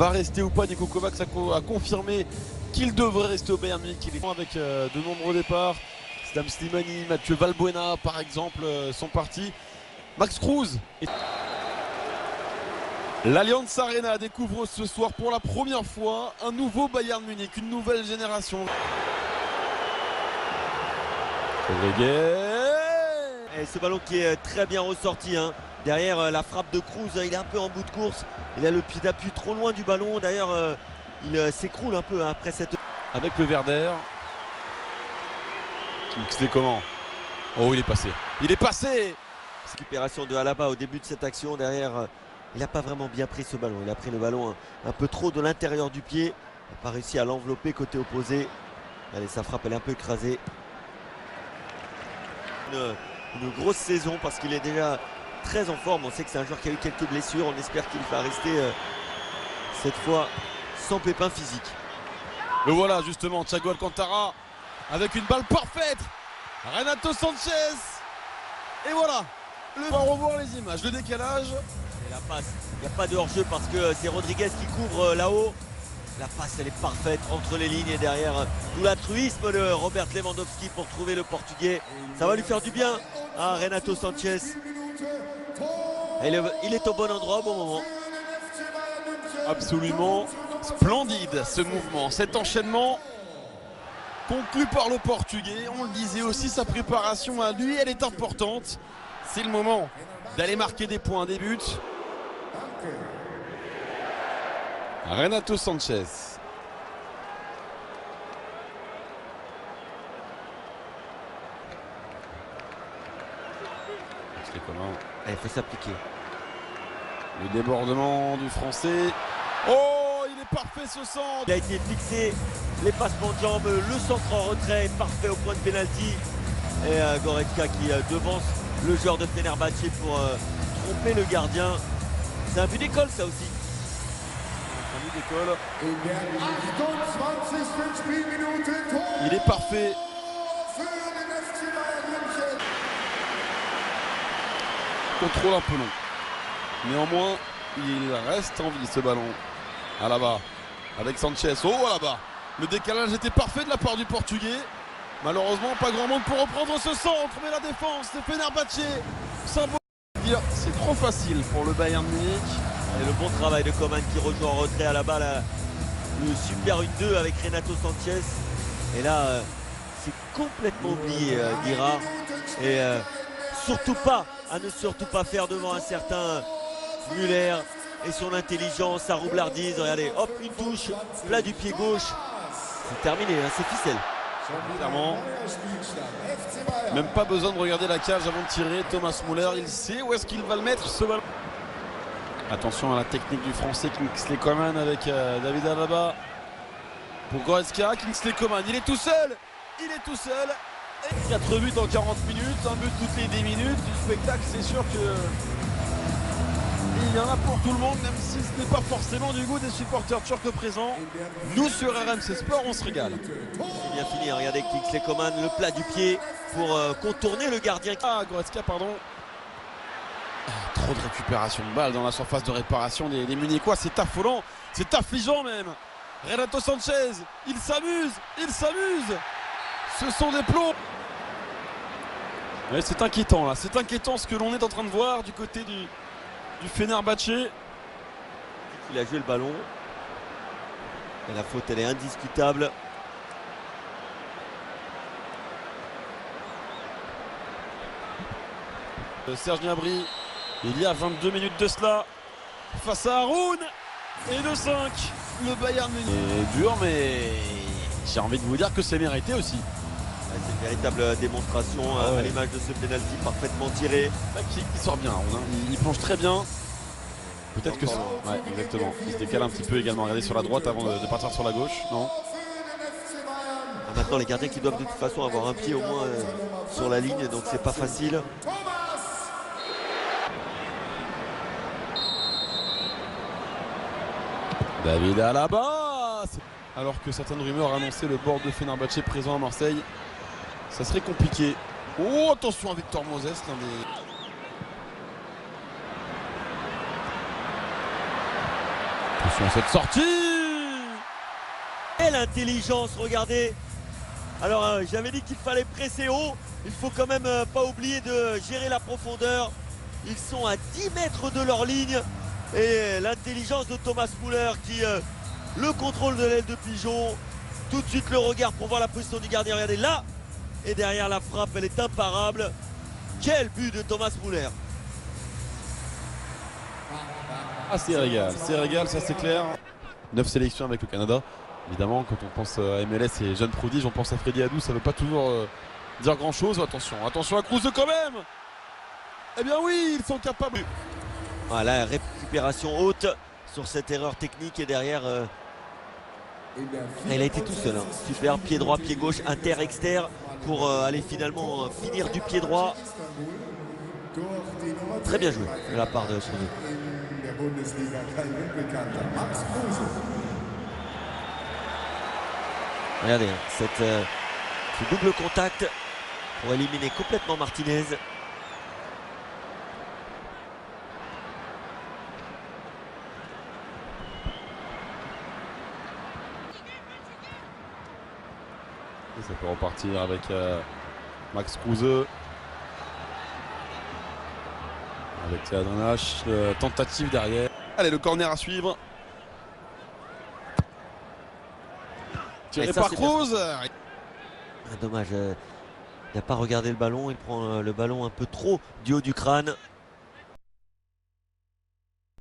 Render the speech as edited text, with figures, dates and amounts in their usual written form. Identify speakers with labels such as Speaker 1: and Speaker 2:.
Speaker 1: va rester ou pas. Niko Kovacs a confirmé qu'il devrait rester au Bayern Munich. Il est avec de nombreux départs. Stam Slimani, Mathieu Valbuena par exemple sont partis. Max Kruse. L'Allianz Arena découvre ce soir pour la première fois un nouveau Bayern Munich, une nouvelle génération.
Speaker 2: Et ce ballon qui est très bien ressorti. Derrière la frappe de Kruse, il est un peu en bout de course. Il a le pied d'appui trop loin du ballon. D'ailleurs, il s'écroule un peu après cette...
Speaker 1: Avec le Werder. C'était comment? Oh, il est passé. Il est passé.
Speaker 2: Récupération de Alaba au début de cette action. Derrière, il n'a pas vraiment bien pris ce ballon. Il a pris le ballon un peu trop de l'intérieur du pied. Il n'a pas réussi à l'envelopper côté opposé. Allez, sa frappe, elle est un peu écrasée. Une grosse saison parce qu'il est déjà très en forme. On sait que c'est un joueur qui a eu quelques blessures. On espère qu'il va rester cette fois sans pépin physique.
Speaker 1: Le voilà justement, Thiago Alcantara avec une balle parfaite. Renato Sanchez. Et voilà. On va revoir les images. Le décalage.
Speaker 2: Et la passe. Il n'y a pas de hors-jeu parce que c'est Rodriguez qui couvre là-haut. La passe, elle est parfaite entre les lignes et derrière. Tout l'altruisme de Robert Lewandowski pour trouver le Portugais. Ça va lui faire du bien à Renato Sanchez. Il est au bon endroit au bon moment.
Speaker 1: Absolument splendide ce mouvement, cet enchaînement conclu par le Portugais. On le disait aussi, sa préparation à lui, elle est importante. C'est le moment d'aller marquer des points, des buts. Renato Sanchez. C'est comment?
Speaker 2: Il faut s'appliquer.
Speaker 1: Le débordement du Français. Oh, il est parfait ce centre.
Speaker 2: Il a été fixé, les passements de jambes, le centre en retrait parfait au point de pénalty. Et Goretzka qui devance le joueur de Fenerbahçe pour tromper le gardien. C'est un but d'école ça aussi.
Speaker 1: Un but d'école. Il est parfait. Contrôle un peu long. Néanmoins, il reste en vie ce ballon. Alaba avec Sanchez. Oh là-bas. Le décalage était parfait de la part du Portugais. Malheureusement, pas grand monde pour reprendre ce centre. Mais la défense de Fenerbahçe symbole. C'est trop facile pour le Bayern Munich.
Speaker 2: Et le bon travail de Coman qui rejoue en retrait à la balle. Le super 1-2 avec Renato Sanchez. Et là, c'est complètement oublié Guira. Et surtout pas, à ne surtout pas faire devant un certain Müller et son intelligence, sa roublardise. Regardez, hop, une touche, plat du pied gauche. C'est terminé, c'est ficelle.
Speaker 1: Clairement. Même pas besoin de regarder la cage avant de tirer. Thomas Müller, il sait où est-ce qu'il va le mettre ce ballon. Attention à la technique du Français Kingsley Coman avec David Alaba. Pour Goretzka, Kingsley Coman, il est tout seul. Il est tout seul. Et 4 buts en 40 minutes, un but toutes les 10 minutes. Du spectacle, c'est sûr que il y en a pour tout le monde, même si ce n'est pas forcément du goût des supporters turcs présents. Nous sur RMC Sport, on se régale.
Speaker 2: C'est bien fini, regardez Kingsley Coman, le plat du pied pour contourner le gardien.
Speaker 1: Ah, Goretzka, pardon. Trop de récupération de balles dans la surface de réparation des Munichois, c'est affolant, c'est affligeant même. Renato Sanchez, il s'amuse, il s'amuse. Ce sont des plombs. Ouais, c'est inquiétant là, c'est inquiétant ce que l'on est en train de voir du côté du Fenerbahçe.
Speaker 2: Il a joué le ballon. Et la faute, elle est indiscutable.
Speaker 1: Serge Gnabry, il y a 22 minutes de cela, face à Haroun, et de 5, le Bayern Munich. C'est dur, mais j'ai envie de vous dire que c'est mérité aussi.
Speaker 2: C'est une véritable démonstration à l'image de ce penalty parfaitement tiré.
Speaker 1: Il sort bien, Haroun, il plonge très bien. Peut-être que ça. Ouais, exactement. Il se décale un petit peu également. Regardez sur la droite avant de partir sur la gauche. Non.
Speaker 2: Maintenant, les gardiens qui doivent de toute façon avoir un pied au moins sur la ligne, donc c'est pas facile.
Speaker 1: David Alaba. Alors que certaines rumeurs annonçaient le board de Fenerbahçe présent à Marseille. Ça serait compliqué. Oh, attention à Victor Moses, l'un des... Attention à cette sortie.
Speaker 2: Quelle intelligence, regardez. Alors j'avais dit qu'il fallait presser haut. Il faut quand même pas oublier de gérer la profondeur. Ils sont à 10 mètres de leur ligne. Et l'intelligence de Thomas Müller qui le contrôle de l'aile de pigeon. Tout de suite le regard pour voir la position du gardien. Regardez là. Et derrière la frappe, elle est imparable. Quel but de Thomas Müller.
Speaker 1: Ah, c'est régal, ça c'est clair. 9 sélections avec le Canada. Évidemment, quand on pense à MLS et jeunes prodiges, on pense à Freddy Adu, ça ne veut pas toujours dire grand chose. Attention à Kruse quand même. Eh bien oui, ils sont capables.
Speaker 2: Voilà, récupération haute sur cette erreur technique et derrière il a été tout seul, hein. Super, pied droit, pied gauche, inter, exter pour aller finalement finir du pied droit. Très bien joué de la part de Kruse. Regardez, ce double contact pour éliminer complètement Martinez.
Speaker 1: Et ça peut repartir avec Max Kruse. Avec Adrinache, tentative derrière. Allez, le corner à suivre. Tiré par Kruse.
Speaker 2: Dommage, il n'a pas regardé le ballon, il prend le ballon un peu trop du haut du crâne.